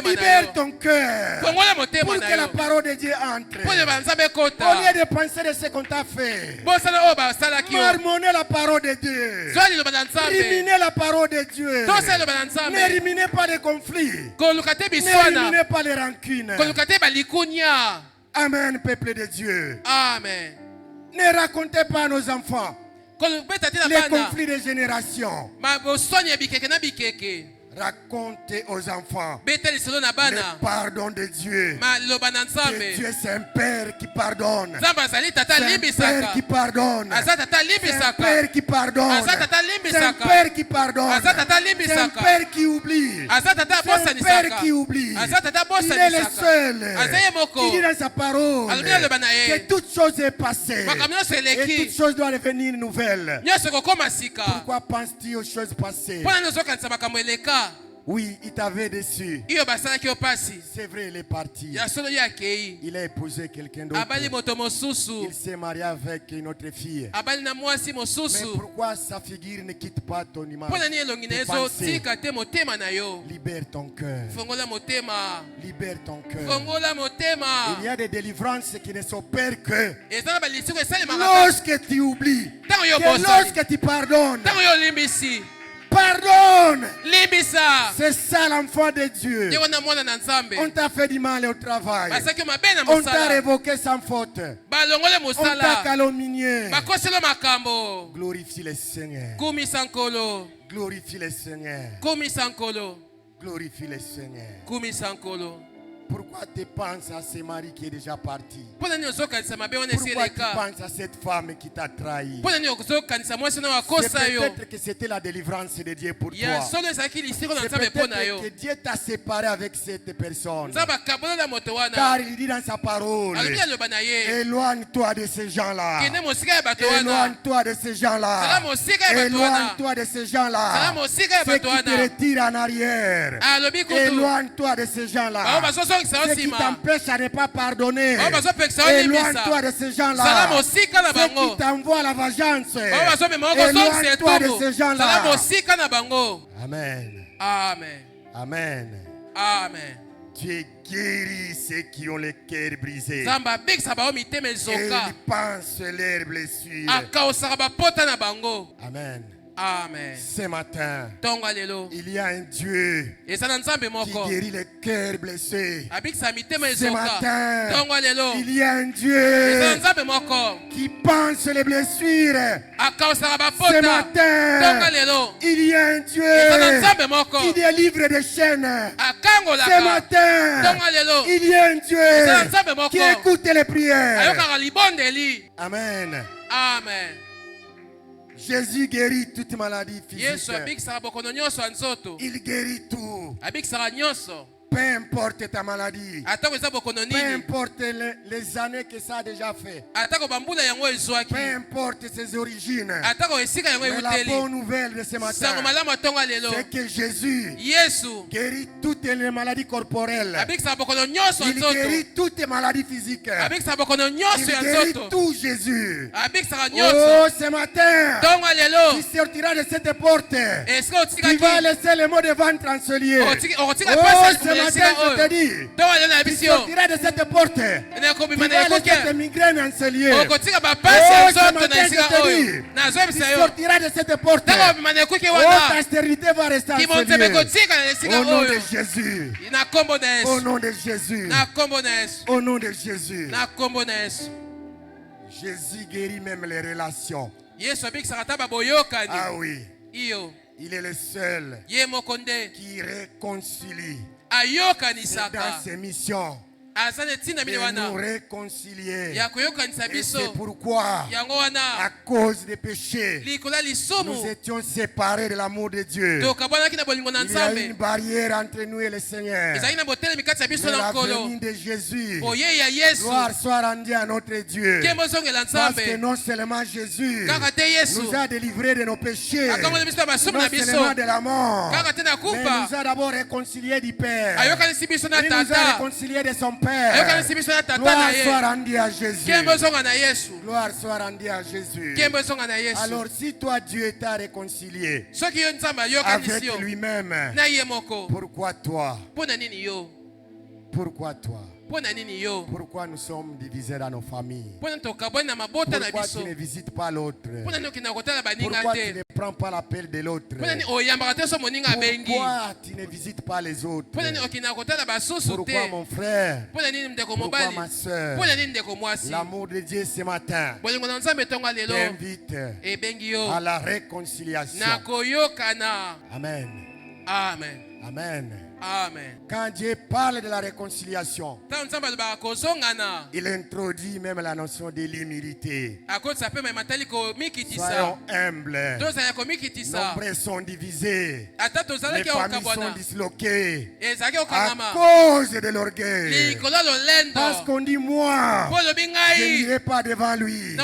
Speaker 3: Libère ton cœur pour que la parole de Dieu entre. Au lieu de penser de ce qu'on t'a fait, marmonner la parole de Dieu, ruminer la parole de Dieu. Ne ruminez pas les conflits, ne ruminez pas les rancunes. Amen, peuple de Dieu.
Speaker 4: Amen.
Speaker 3: Ne racontez pas à nos enfants les conflits de génération. Racontez aux enfants le pardon de Dieu. Que Dieu c'est un Père qui pardonne. C'est un Père qui pardonne. C'est un Père qui pardonne. C'est un Père qui pardonne. C'est un Père qui oublie. C'est un Père qui oublie. Il est le seul qui dit dans sa parole que toute chose est passée et toute chose doit devenir nouvelle. Pourquoi penses-tu aux choses passées? Oui, il t'avait déçu. C'est vrai, il est parti. Il a épousé quelqu'un d'autre. Il s'est marié avec une autre fille. Mais pourquoi sa figure ne quitte pas ton image? Libère ton cœur. Libère ton cœur. Il y a des délivrances qui ne s'opèrent que lorsque tu oublies, que lorsque tu pardonnes. Pardonne. C'est ça l'enfant de Dieu. On t'a fait du mal au travail. On t'a révoqué sans faute. On t'a calomnié. Glorifie le Seigneur. Glorifie le Seigneur. Glorifie le Seigneur. Pourquoi tu penses à ce mari qui est déjà parti? Pourquoi tu penses à cette femme qui t'a trahi? C'est peut-être que c'était la délivrance de Dieu pour toi. C'est peut-être que Dieu t'a séparé avec cette personne. Car il dit dans sa parole: éloigne-toi de ces gens-là. Éloigne-toi de ces gens-là. Éloigne-toi de ces gens-là. Ceux qui te retirent en arrière. Éloigne-toi de ces gens-là. Ceux qui t'empêchent à ne pas pardonner. Éloigne-toi de ces gens-là. Ceux qui t'envoient la vengeance. Éloigne-toi de ces gens-là. Amen.
Speaker 4: Amen.
Speaker 3: Amen.
Speaker 4: Amen.
Speaker 3: Dieu guérit ceux qui ont le cœur brisé. Et il pense leurs blessures. Amen.
Speaker 4: Amen.
Speaker 3: Ce matin, il y a un Dieu qui guérit les cœurs blessés. Ce matin, il y a un Dieu qui pense les blessures. Ce matin, il y a un Dieu qui délivre des chaînes. Ce matin, il y a un Dieu qui écoute les prières. Amen.
Speaker 4: Amen.
Speaker 3: Jésus guérit toute maladie physique. Il guérit tout. Peu importe ta maladie. Peu importe les années que ça a déjà fait. Peu importe ses origines. Mais la bonne nouvelle de ce matin, c'est que Jésus guérit toutes les maladies corporelles. Il guérit toutes les maladies physiques. Il guérit tout, Jésus. Oh, ce matin, tu sortiras de cette porte. Tu vas laisser les mots de ventre enseigner. Oh, ce matin, je te dis, tu sortiras de cette porte. Tu vas laisser tes migraines enseigner. Oh, ce matin, je te dis, tu sortiras de cette porte. Oh, ta stérilité va rester enseigner. Au nom de Jésus. Au nom de Jésus. Au nom de Jésus. Jésus guérit même les relations. Ah oui. Il est le seul qui réconcilie. C'est dans ses missions de nous réconcilier. Et c'est pourquoi, à cause des péchés, nous étions séparés de l'amour de Dieu. Il y a une barrière entre nous et le Seigneur. Mais la venue de Jésus, gloire soit rendue à notre Dieu. Parce que non seulement Jésus nous a délivrés de nos péchés, non seulement de la mort, mais il nous a d'abord réconciliés du Père. Il nous a réconciliés de son Père. Gloire soit rendue à Jésus. Gloire soit rendue à Jésus. Alors si toi Dieu t'a réconcilié avec lui-même, pourquoi toi? Pourquoi toi? Pourquoi nous sommes divisés dans nos familles? Pourquoi tu ne visites pas l'autre? Pourquoi tu ne prends pas l'appel de l'autre? Pourquoi tu ne visites pas les autres? Pourquoi mon frère? Pourquoi ma soeur? L'amour de Dieu ce matin t'invite à la réconciliation. Amen.
Speaker 4: Amen.
Speaker 3: Amen.
Speaker 4: Amen.
Speaker 3: Quand Dieu parle de la réconciliation, il introduit même la notion de l'humilité. Soyons humbles. Nombreux sont divisés. Les familles sont disloquées à cause de l'orgueil. Parce qu'on dit moi, je n'irai pas devant lui. Il ne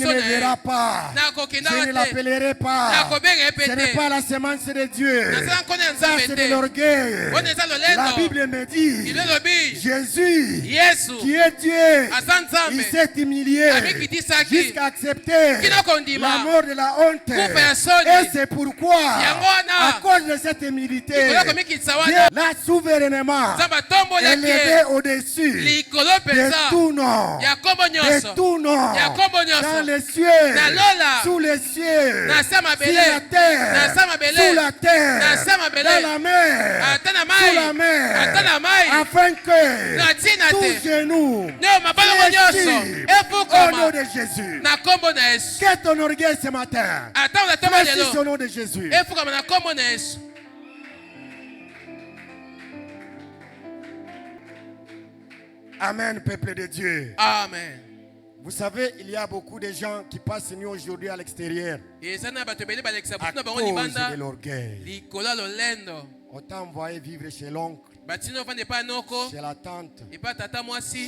Speaker 3: me verra pas. Je ne l'appellerai pas. Ce n'est pas la semence de Dieu. Ça c'est de l'orgueil. La Bible me dit, Jésus, qui est Dieu, il s'est humilié jusqu'à accepter la mort de la honte. Et c'est pourquoi, à cause de cette humilité, Dieu l'a souverainement élevé au-dessus de tout nom, de tout nom, dans les cieux, sous les cieux, sur la terre, sous la terre, dans la mer, sous la mer, afin que tout genou fléchisse au nom de Jésus. Que ton orgueil ce matin fléchisse au nom de Jésus. Amen, peuple de Dieu.
Speaker 4: Amen.
Speaker 3: Vous savez, il y a beaucoup de gens qui passent nuit aujourd'hui à l'extérieur à cause de l'orgueil. On t'a envoyé vivre chez l'oncle, chez la tante,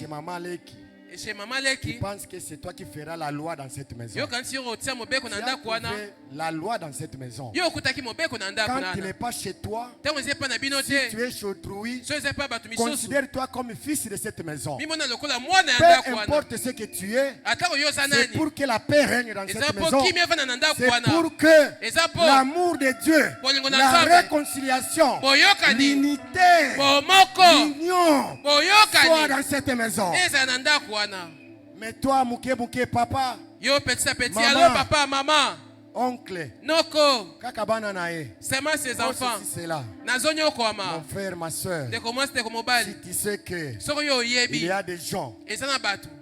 Speaker 3: chez maman Leki. Qui pense que c'est toi qui feras la loi dans cette maison. Tu as trouvé la loi dans cette maison. Quand tu n'es pas chez toi, si tu es chez autrui, considère-toi comme fils de cette maison. Peu importe ce que tu es, c'est pour que la paix règne dans cette maison. C'est pour que l'amour de Dieu, la réconciliation, l'unité, l'union soit dans cette maison. Mais toi, mouké, papa,
Speaker 4: yo petit à petit,
Speaker 3: maman,
Speaker 4: allô papa, maman,
Speaker 3: oncle,
Speaker 4: noko,
Speaker 3: kakabana nae,
Speaker 4: seulement ses enfants,
Speaker 3: mon frère, ma soeur, si tu sais que il y a des gens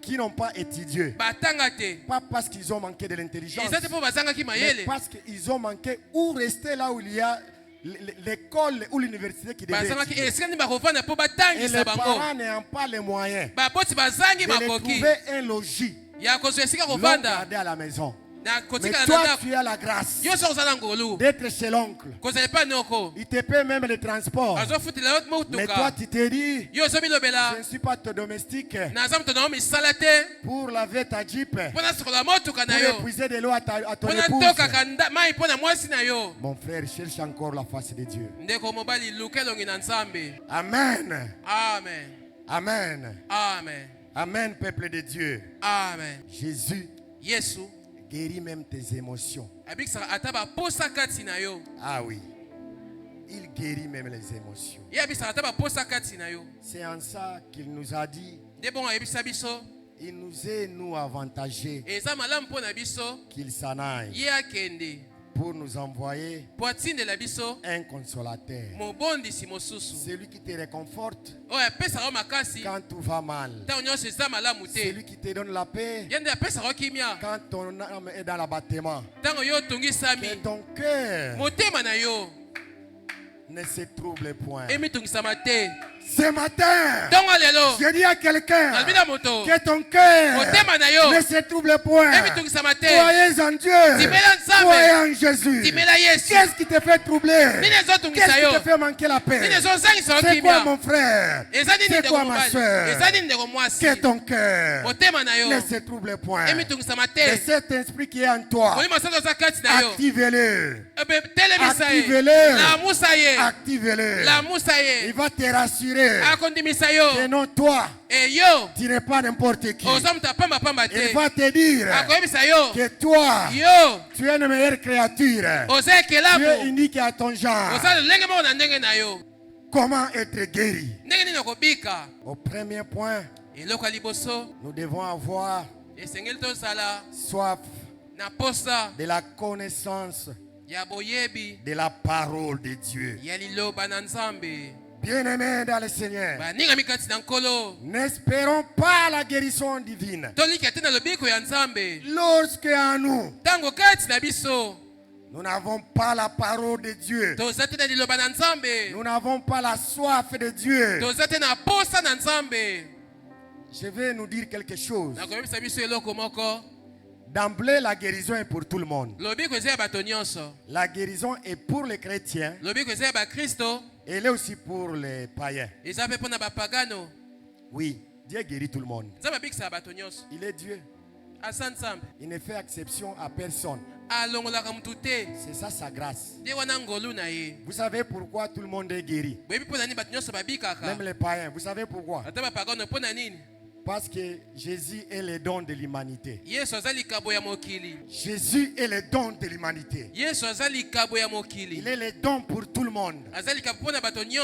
Speaker 3: qui n'ont pas étudié, pas parce qu'ils ont manqué de l'intelligence, mais parce qu'ils ont manqué ou rester là où il y a l'école ou l'université qui devait étudier. Et les parents n'ont pas les moyens de trouver un logis, l'ont gardé à la maison. Mais toi, tu as la grâce d'être chez l'oncle. Il te paie même le transport. Mais toi, tu te dis, je ne suis pas ton domestique pour laver ta jeep, pour épuiser de l'eau à ton épouse. Mon frère, cherche encore la face de Dieu. Amen.
Speaker 4: Amen.
Speaker 3: Amen.
Speaker 4: Amen.
Speaker 3: Amen, peuple de Dieu.
Speaker 4: Amen.
Speaker 3: Jésus guérit même tes émotions. Ah oui. Il guérit même les émotions. C'est en ça qu'il nous a dit, il nous est nous avantagés qu'il s'en aille pour nous envoyer un consolateur. Celui qui te réconforte quand tout va mal. Celui qui te donne la paix quand ton âme est dans l'abattement. Que ton cœur ne se trouble point. Ce matin, je dis à quelqu'un que ton cœur ne se trouble point. Croyez en Dieu, croyez en Jésus. Qu'est-ce qui te fait troubler? Qu'est-ce qui te fait manquer la paix? C'est quoi mon frère? C'est quoi ma soeur? Que ton cœur ne se trouble point. Et cet esprit qui est en toi, active-le. Active-le. Active-le. Il va te rassurer. Que non, toi, tu n'es pas n'importe qui. Il va te dire que toi, tu es une meilleure créature. Tu es unique à ton genre. Comment être guéri? Au premier point, nous devons avoir soif de la connaissance de la parole de Dieu. Bien-aimés dans le Seigneur, n'espérons pas la guérison divine. Lorsque en nous, nous n'avons pas la parole de Dieu, nous n'avons pas la soif de Dieu, je vais nous dire quelque chose. D'emblée, la guérison est pour tout le monde. La guérison est pour les chrétiens. Elle est aussi pour les païens. Oui, Dieu guérit tout le monde. Il est Dieu. Il ne fait exception à personne. C'est ça sa grâce. Vous savez pourquoi tout le monde est guéri? Même les païens. Vous savez pourquoi? Parce que Jésus est le don de l'humanité. Jésus est le don de l'humanité. Il est le don pour tout le monde.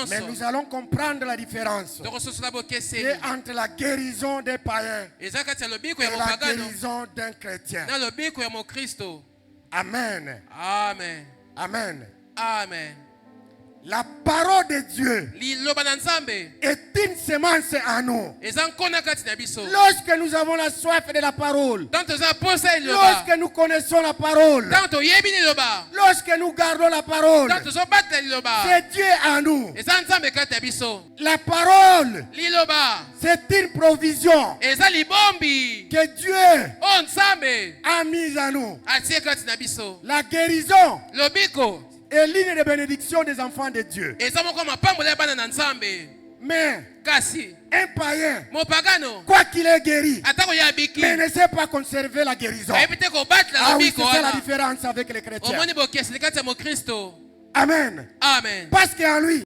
Speaker 3: Mais nous allons comprendre la différence entre la guérison des païens et la guérison d'un chrétien. Amen.
Speaker 4: Amen.
Speaker 3: Amen.
Speaker 4: Amen.
Speaker 3: La parole de Dieu est une semence en nous. Lorsque nous avons la soif de la parole, lorsque nous connaissons la parole, lorsque nous gardons la parole, c'est Dieu en nous. La parole, c'est une provision que Dieu a mise en nous. La guérison est l'une des bénédictions des enfants de Dieu. Mais un païen, quoi qu'il ait guéri, mais ne sait pas conserver la guérison. Ah oui, c'est ça la différence avec les chrétiens. Amen.
Speaker 4: Amen.
Speaker 3: Parce qu'en lui,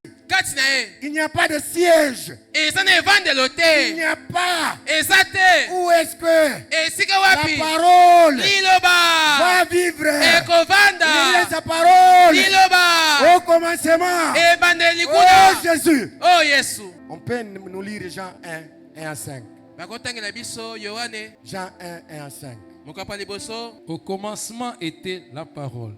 Speaker 3: il n'y a pas de siège. Il n'y a pas. Où est-ce que la parole va vivre? Il y a sa parole au commencement. Oh Jésus.
Speaker 4: Oh Jésus.
Speaker 3: On peut nous lire Jean 1, 1 à 5. Jean 1, 1 à 5.
Speaker 5: Au commencement était la parole.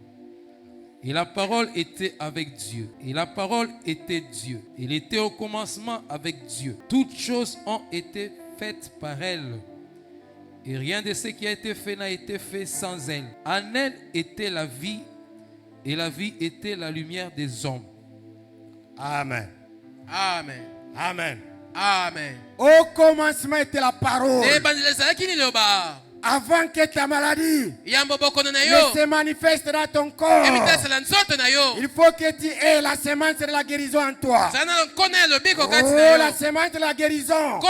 Speaker 5: Et la parole était avec Dieu. Et la parole était Dieu. Il était au commencement avec Dieu. Toutes choses ont été faites par elle. Et rien de ce qui a été fait n'a été fait sans elle. En elle était la vie. Et la vie était la lumière des hommes.
Speaker 3: Amen.
Speaker 4: Amen.
Speaker 3: Amen.
Speaker 4: Amen.
Speaker 3: Au commencement était la parole. avant que ta maladie ne se manifeste dans ton corps, il faut que tu aies la semence de la guérison en toi. Oh, la semence de la guérison,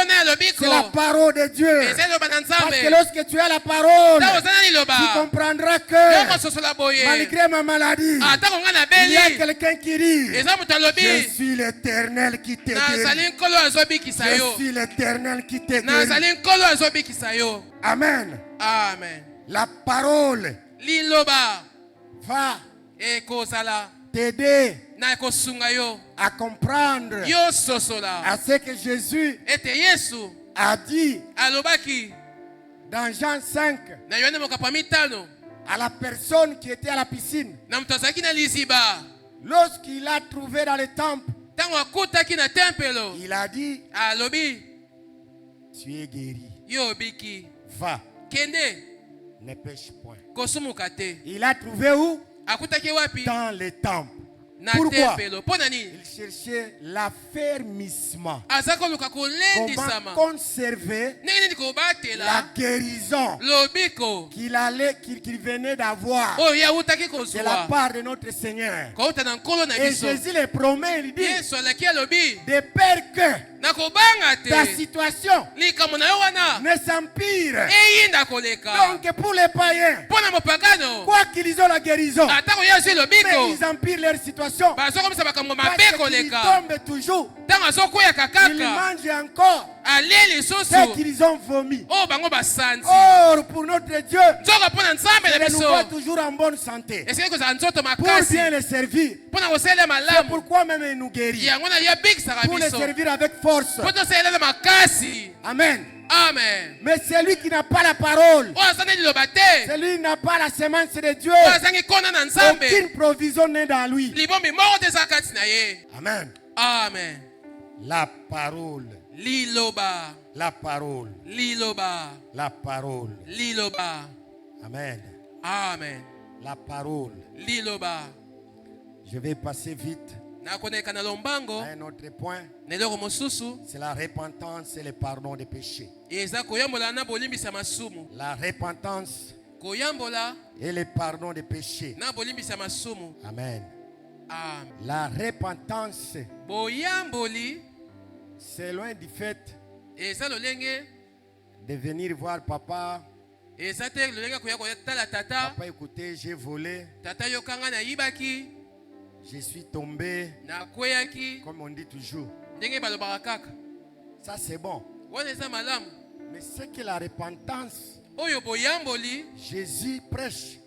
Speaker 3: c'est la parole de Dieu. Parce que lorsque tu as la parole, tu comprendras que malgré ma maladie, il y a quelqu'un qui dit: je suis l'Éternel qui te guérit. Je suis l'Éternel qui te guérit. Amen.
Speaker 4: Amen.
Speaker 3: La parole va t'aider à comprendre à ce que Jésus a dit dans Jean 5 à la personne qui était à la piscine. Lorsqu'il a trouvé dans le temple, il a dit: tu es guéri. Va. Ne pêche point. Il a trouvé où? Dans le temple. Pourquoi? Il cherchait l'affermissement. Comment conserver la guérison qu'il venait d'avoir de la part de notre Seigneur. Et Jésus le promet, il dit: de peur que ta situation ne s'empire. Donc pour les païens, quoi qu'ils ont la guérison, mais ils empirent leur situation. Parce qu'ils tombent toujours. Ils mangent encore ce qu'ils ont vomi. Or, pour notre Dieu, il nous voit toujours en bonne santé pour bien le servir. C'est pourquoi même il nous guérit, pour le servir avec force. Amen.
Speaker 4: Amen.
Speaker 3: Mais celui qui n'a pas la parole, celui qui n'a pas la semence de Dieu, aucune provision n'est dans lui. Amen.
Speaker 4: Amen.
Speaker 3: La parole.
Speaker 4: Liloba.
Speaker 3: La parole.
Speaker 4: Liloba.
Speaker 3: La parole.
Speaker 4: Liloba.
Speaker 3: Amen.
Speaker 4: Amen.
Speaker 3: La parole.
Speaker 4: Liloba.
Speaker 3: Je vais passer vite à un autre point. C'est la repentance et le pardon des péchés. La repentance et le pardon des péchés. Amen. La repentance, c'est loin du fait de venir voir papa. Papa, écoutez, j'ai volé. Je suis tombé, comme on dit toujours. Ça c'est bon. Mais c'est que la repentance, Jésus prêche,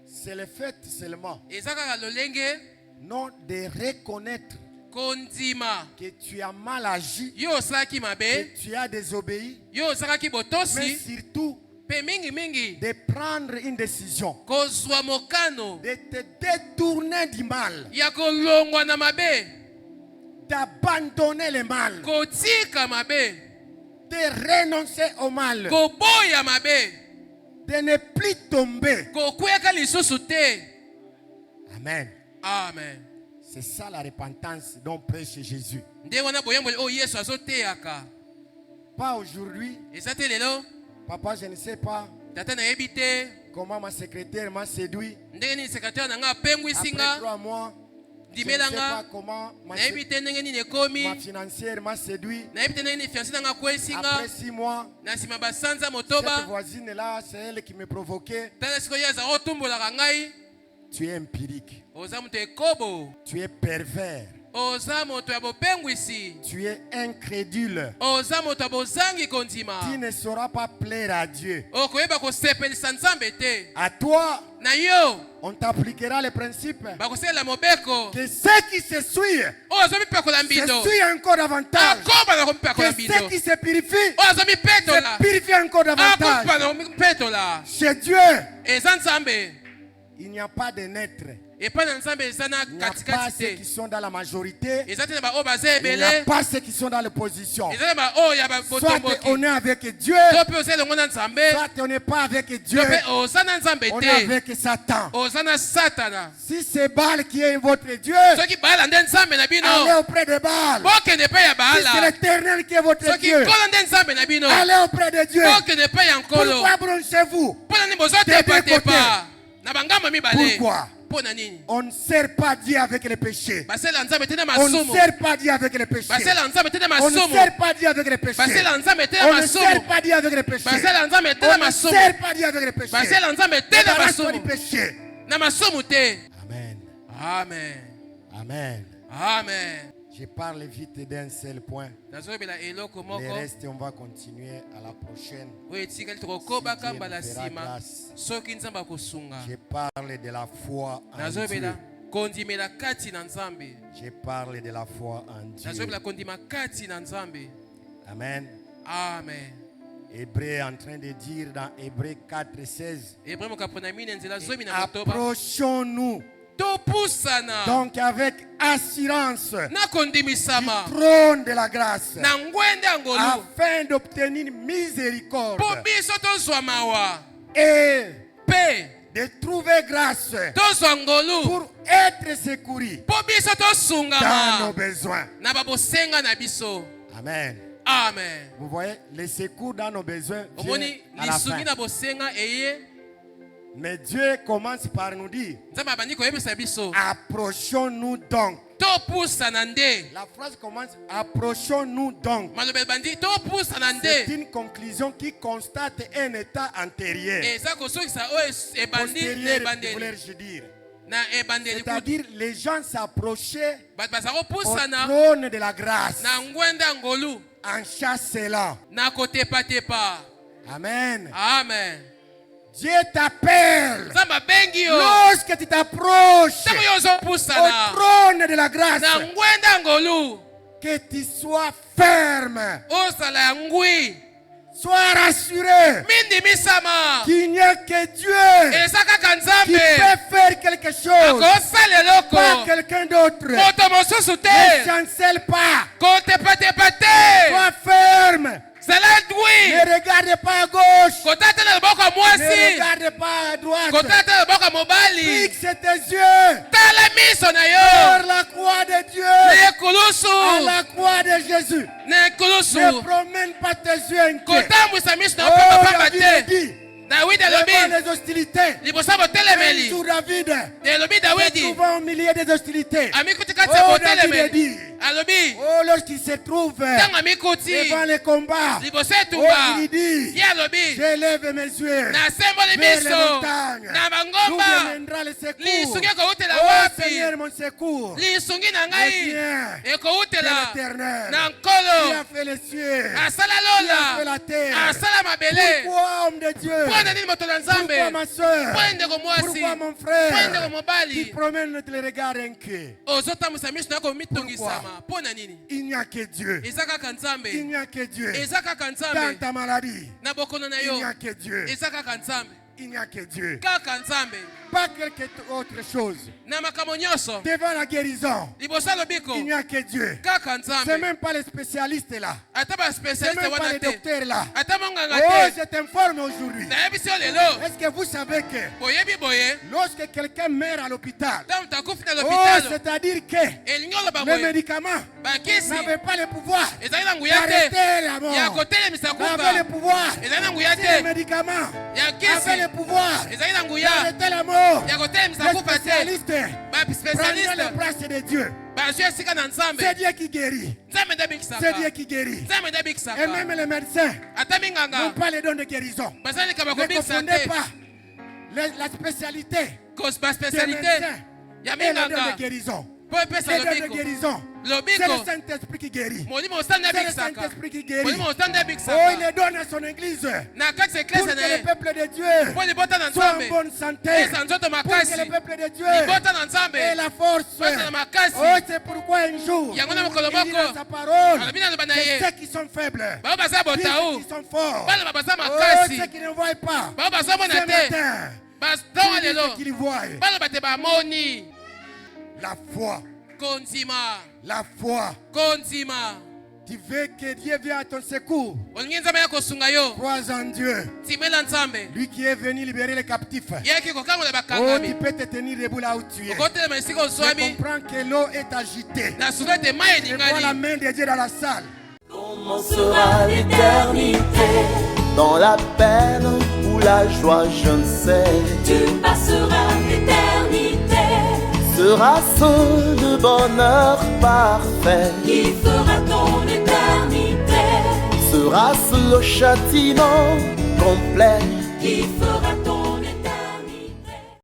Speaker 3: c'est le fait seulement, non de reconnaître que tu as mal agi, que tu as désobéi, mais surtout de prendre une décision, de te détourner du mal, d'abandonner le mal, de renoncer au mal, de ne plus tomber. Amen.
Speaker 4: Amen.
Speaker 3: C'est ça la repentance dont prêche Jésus. Pas aujourd'hui. Papa, je ne sais pas comment ma secrétaire m'a séduit. Après 3 mois, je ne sais pas comment ma financière m'a séduit. Après 6 mois, cette voisine-là, c'est elle qui me provoquait. Tu es empirique. Tu es pervers. Tu es incrédule. Tu ne sauras pas plaire à Dieu. À toi, on t'appliquera le principe que ceux qui se souillent se souillent encore davantage. Que ceux qui se purifient se purifient encore davantage. Chez Dieu, il n'y a pas de naître. Il n'y a pas ceux qui sont dans la majorité. Il n'y a pas ceux qui sont dans l'opposition. Soit on est avec Dieu, soit on n'est pas avec Dieu. On est avec Satan. Si c'est Baal qui est votre Dieu, allez auprès de Baal. Si c'est l'Éternel qui est votre Dieu, allez auprès de Dieu. Pourquoi branchez-vous des deux côtés? Pourquoi? On ne sert pas Dieu avec les péchés. On ne sert pas Dieu avec les péchés. On ne sert pas Dieu avec les péchés. On ne sert pas Dieu avec les péchés. On ne sert pas Dieu avec les péchés. Débarrasse-toi du péché. Amen.
Speaker 4: Amen.
Speaker 3: Amen.
Speaker 4: Amen.
Speaker 3: Je parle vite d'un seul point. Le reste, on va continuer à la prochaine. Si Dieu nous fera grâce. Je parle de la foi en Dieu. Je parle de la foi en Dieu. Amen.
Speaker 4: Amen.
Speaker 3: Hébreu est en train de dire dans Hébreu 4:16. Approchons-nous donc avec assurance du trône de la grâce afin d'obtenir miséricorde et de trouver grâce pour être secouru dans nos besoins. Amen.
Speaker 4: Amen.
Speaker 3: Vous voyez, le secours dans nos besoins vient à la fin. Mais Dieu commence par nous dire, approchons-nous donc. La phrase commence, approchons-nous donc. C'est une conclusion qui constate un état antérieur. Postérieur, voulais-je dire. C'est-à-dire, les gens s'approchaient au trône de la grâce en chasselant. Amen.
Speaker 4: Amen.
Speaker 3: Dieu t'appelle lorsque tu t'approches au trône de la grâce, que tu sois ferme, sois rassuré qu'il n'y a que Dieu qui peut faire quelque chose, pas quelqu'un d'autre. Ne chancelle pas, sois ferme. Ne regarde pas à gauche. Ne regarde pas à droite. Fixe tes yeux sur la croix de Dieu, à la croix de Jésus. Ne promène pas tes yeux inquiets. David dit, devant les hostilités, sur David, se trouvant au milieu des hostilités. David dit, lorsqu'il se trouve devant les combats, il dit, j'élève mes yeux vers les montagnes, d'où viendra le secours. Seigneur, mon secours vient de l'Éternel, qui a fait les cieux, qui a fait la terre. Pourquoi, homme de Dieu? Pourquoi ma soeur? Pourquoi mon frère qui promène le regard inquiet? Pourquoi? Il n'y a que Dieu. Il n'y a que Dieu. Dans ta maladie, il n'y a que Dieu. Il n'y a que Dieu. Pas quelque autre chose. Devant la guérison, il n'y a que Dieu. C'est même pas les spécialistes là. C'est même pas les docteurs là. Oh, je t'informe aujourd'hui. Est-ce que vous savez que lorsque quelqu'un meurt à l'hôpital, c'est-à-dire que les médicaments n'avaient pas le pouvoir d'arrêter la mort, n'avaient le pouvoir, les médicaments avaient le pouvoir d'arrêter la mort. Les spécialistes prennent la place de Dieu. C'est Dieu qui guérit. C'est Dieu qui guérit. Et même les médecins n'ont pas les dons de guérison. Ne confondez pas la spécialité des médecins et le don de guérison. Le don de guérison, c'est le Saint-Esprit qui guérit. C'est le Saint-Esprit qui guérit. Oh, il les donne à son église pour que le peuple de Dieu soit en bonne santé, pour que le peuple de Dieu ait la force. Oh, c'est pourquoi un jour, il dit dans sa parole que ceux qui sont faibles, ceux qui sont forts, oh, ceux qui ne voient pas, ce matin, qu'ils voient. La foi. La foi. Tu veux que Dieu vienne à ton secours. Crois en Dieu. Lui qui est venu libérer les captifs. Oh, tu peux te tenir debout là où tu es. Je comprends que l'eau est agitée. Je vois la main de Dieu dans la salle.
Speaker 1: Comment sera l'éternité? Dans la peine ou la joie, je ne sais.
Speaker 2: Tu passeras l'éternité.
Speaker 1: Sera-ce le bonheur parfait?
Speaker 2: Qui fera ton éternité?
Speaker 1: Sera-ce le châtiment complet?
Speaker 2: Qui fera